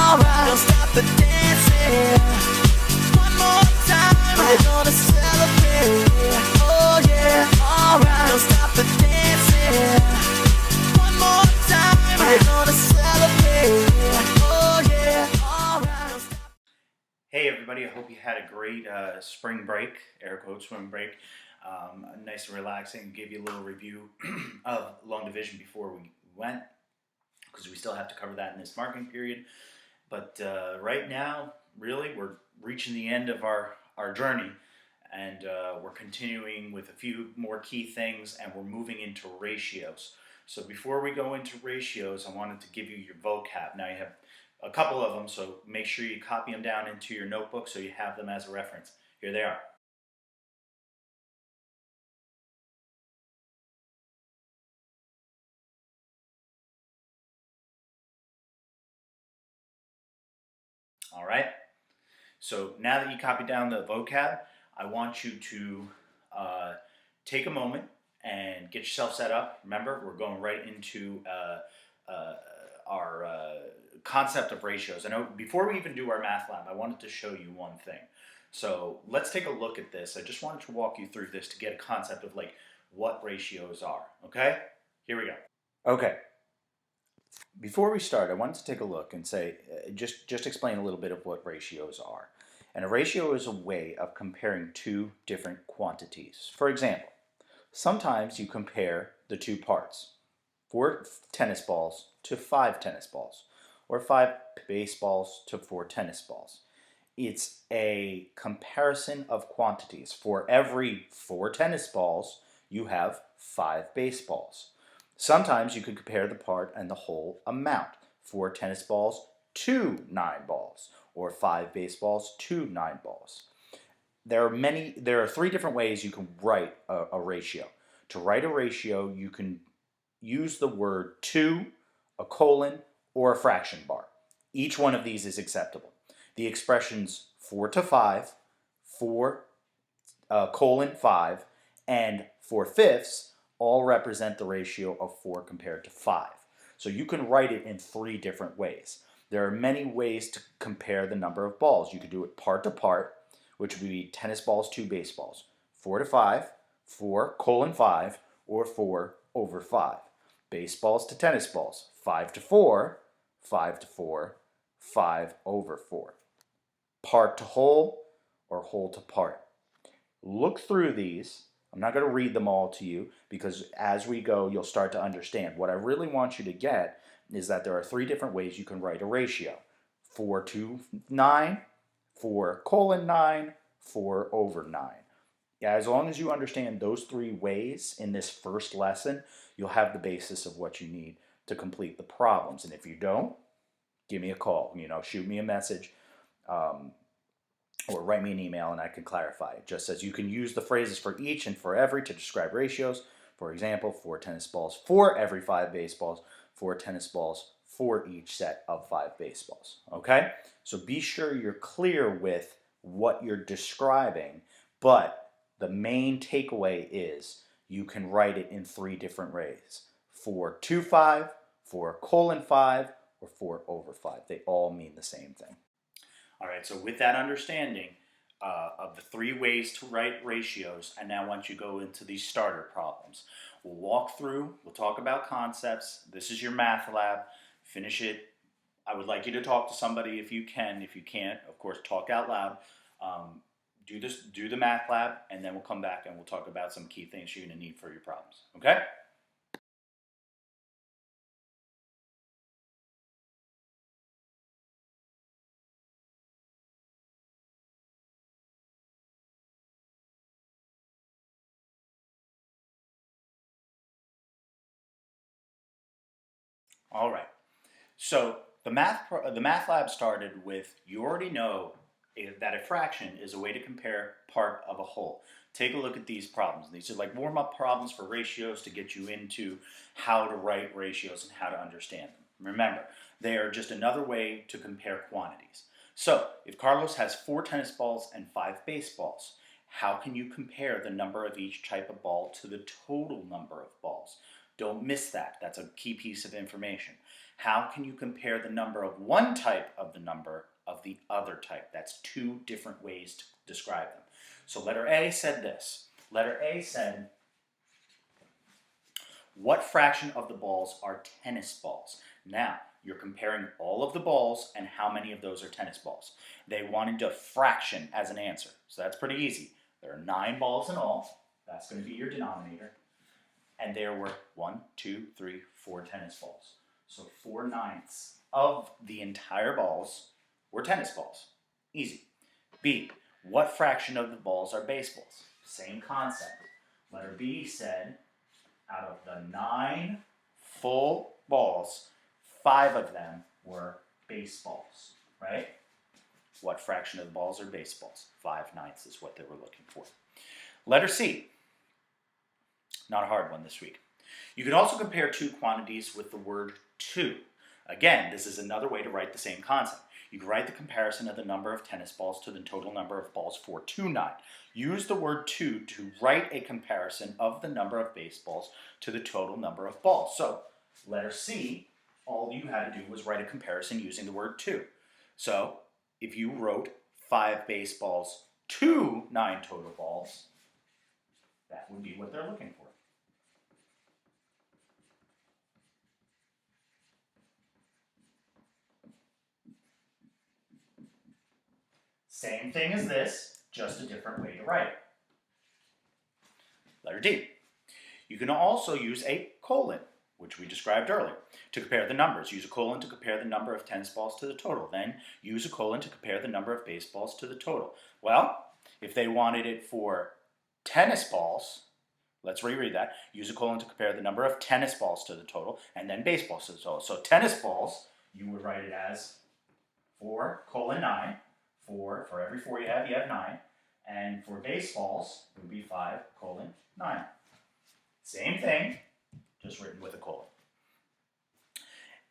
alright. Don't stop the dancing. One more time, we're gonna celebrate. Oh yeah, alright. Don't stop the dancing. One more time, we're gonna celebrate. Oh yeah, alright. Don't stop. Hey everybody, I hope you had a great spring break, air quote spring break. Nice and relaxing. Give you a little review of long division before we went, because we still have to cover that in this marketing period. But right now, really, we're reaching the end of our journey, and we're continuing with a few more key things, and we're moving into ratios. So before we go into ratios, I wanted to give you your vocab. Now you have a couple of them, so make sure you copy them down into your notebook so you have them as a reference. Here they are. All right. So now that you copied down the vocab, I want you to take a moment and get yourself set up. Remember, we're going right into our concept of ratios. I know before we even do our math lab, I wanted to show you one thing. So let's take a look at this. I just wanted to walk you through this to get a concept of like what ratios are. Okay? Here we go. Okay. Before we start, I wanted to take a look and say, just explain a little bit of what ratios are. And a ratio is a way of comparing two different quantities. For example, sometimes you compare the two parts, 4 tennis balls to 5 tennis balls, or 5 baseballs to 4 tennis balls. It's a comparison of quantities. For every 4 tennis balls, you have 5 baseballs. Sometimes you could compare the part and the whole amount. 4 tennis balls to 9 balls, or 5 baseballs to 9 balls. There are 3 different ways you can write a ratio. To write a ratio, you can use the word to, a colon, or a fraction bar. Each one of these is acceptable. The expressions 4 to 5, 4 colon 5, and 4/5 all represent the ratio of 4 compared to 5. So you can write it in 3 different ways. There are many ways to compare the number of balls. You could do it part to part, which would be tennis balls to baseballs. 4 to 5, 4 colon 5, or 4 over 5. Baseballs to tennis balls, 5 to 4, 5 to 4, 5 over 4. Part to whole, or whole to part. Look through these. I'm not going to read them all to you because as we go, you'll start to understand. What I really want you to get is that there are 3 different ways you can write a ratio. 4 to 9, 4 colon 9, 4 over 9. As long as you understand those 3 ways in this first lesson, you'll have the basis of what you need to complete the problems. And if you don't, give me a call. Shoot me a message. Or write me an email and I can clarify it. Just as you can use the phrases for each and for every to describe ratios. For example, 4 tennis balls for every 5 baseballs, 4 tennis balls for each set of 5 baseballs. Okay? So be sure you're clear with what you're describing, but the main takeaway is you can write it in 3 different ways. 4 to 5, 4 colon 5, or 4 over 5. They all mean the same thing. All right, so with that understanding of the 3 ways to write ratios, I now want you to go into these starter problems. We'll walk through, we'll talk about concepts. This is your math lab. Finish it. I would like you to talk to somebody if you can. If you can't, of course, talk out loud. Do the math lab, and then we'll come back and we'll talk about some key things you're going to need for your problems. Okay? All right. So the math lab started with, you already know that a fraction is a way to compare part of a whole. Take a look at these problems. These are like warm-up problems for ratios to get you into how to write ratios and how to understand them. Remember, they are just another way to compare quantities. So if Carlos has 4 tennis balls and 5 baseballs, how can you compare the number of each type of ball to the total number of balls? Don't miss that. That's a key piece of information. How can you compare the number of one type of the number of the other type? That's two different ways to describe them. So letter A said this. Letter A said, what fraction of the balls are tennis balls? Now, you're comparing all of the balls and how many of those are tennis balls. They wanted a fraction as an answer, so that's pretty easy. There are 9 balls in all. That's going to be your denominator. And there were 1, 2, 3, 4 tennis balls. So 4/9 of the entire balls were tennis balls. Easy. B, what fraction of the balls are baseballs? Same concept. Letter B said, out of the 9 full balls, 5 of them were baseballs, right? What fraction of the balls are baseballs? 5/9 is what they were looking for. Letter C, not a hard one this week. You can also compare two quantities with the word two. Again, this is another way to write the same concept. You can write the comparison of the number of tennis balls to the total number of balls 429. Use the word two to write a comparison of the number of baseballs to the total number of balls. So, letter C, all you had to do was write a comparison using the word two. So, if you wrote 5 baseballs to 9 total balls, that would be what they're looking for. Same thing as this, just a different way to write it. Letter D. You can also use a colon, which we described earlier, to compare the numbers. Use a colon to compare the number of tennis balls to the total. Then use a colon to compare the number of baseballs to the total. Well, if they wanted it for tennis balls, let's reread that. Use a colon to compare the number of tennis balls to the total, and then baseballs to the total. So tennis balls, you would write it as 4:9. 4, for every 4 you have 9. And for baseballs, it would be 5:9. Same thing, just written with a colon.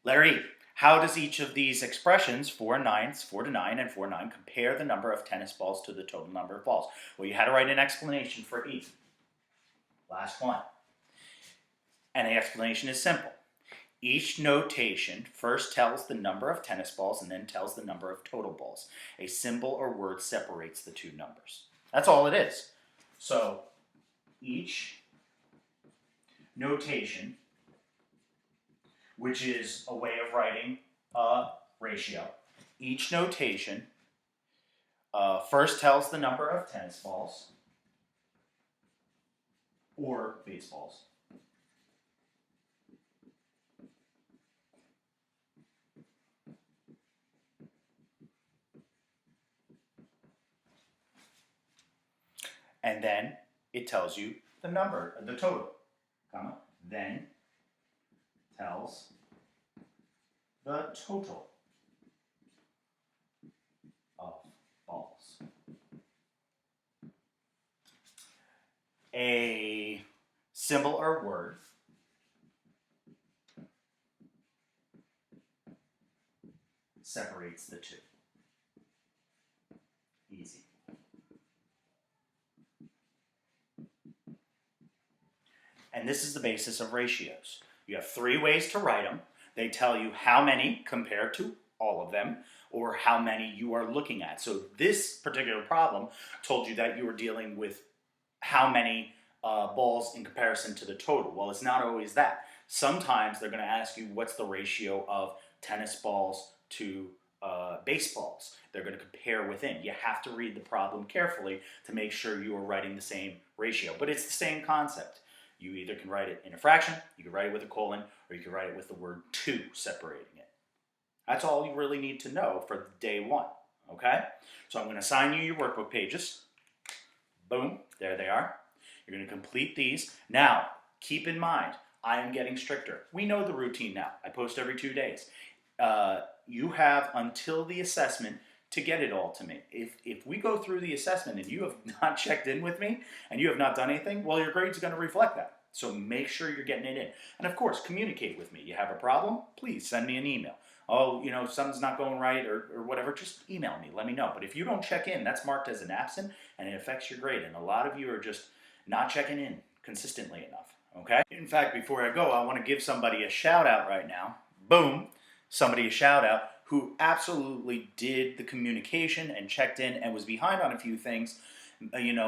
Letter E. How does each of these expressions, 4/9, 4-9, and 4-9, compare the number of tennis balls to the total number of balls? Well, you had to write an explanation for each. Last one. And the explanation is simple. Each notation first tells the number of tennis balls and then tells the number of total balls. A symbol or word separates the two numbers. That's all it is. So each notation, which is a way of writing a ratio, each notation first tells the number of tennis balls or baseballs. And then it tells you the number, the total, then tells the total of balls. A symbol or word separates the two. Easy. And this is the basis of ratios. You have 3 ways to write them. They tell you how many compared to all of them, or how many you are looking at. So this particular problem told you that you were dealing with how many balls in comparison to the total. Well, it's not always that. Sometimes they're going to ask you what's the ratio of tennis balls to baseballs. They're going to compare within. You have to read the problem carefully to make sure you are writing the same ratio. But it's the same concept. You either can write it in a fraction, you can write it with a colon, or you can write it with the word two separating it. That's all you really need to know for day 1, okay? So I'm going to assign you your workbook pages. Boom, there they are. You're going to complete these. Now, keep in mind, I am getting stricter. We know the routine now. I post every 2 days. You have until the assessment to get it all to me. If we go through the assessment and you have not checked in with me and you have not done anything, well, your grade's going to reflect that. So make sure you're getting it in. And of course, communicate with me. You have a problem? Please send me an email. Oh, something's not going right or whatever, just email me. Let me know. But if you don't check in, that's marked as an absent and it affects your grade. And a lot of you are just not checking in consistently enough. Okay? In fact, before I go, I want to give somebody a shout out right now. Boom. Somebody a shout out who absolutely did the communication and checked in and was behind on a few things.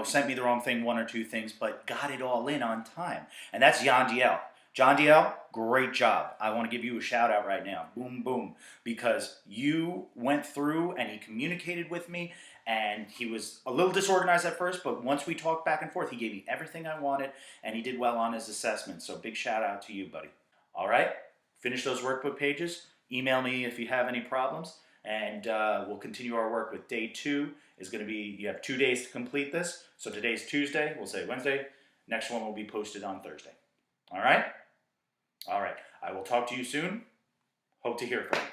Sent me the wrong thing, one or two things, but got it all in on time. And that's Yandiel. John DL, great job. I want to give you a shout out right now. Boom, boom. Because you went through and he communicated with me, and he was a little disorganized at first, but once we talked back and forth, he gave me everything I wanted, and he did well on his assessment. So big shout out to you, buddy. All right? Finish those workbook pages. Email me if you have any problems, and we'll continue our work with day 2. Is going to be, you have 2 days to complete this. So today's Tuesday, we'll say Wednesday. Next one will be posted on Thursday. All right? All right. I will talk to you soon. Hope to hear from you.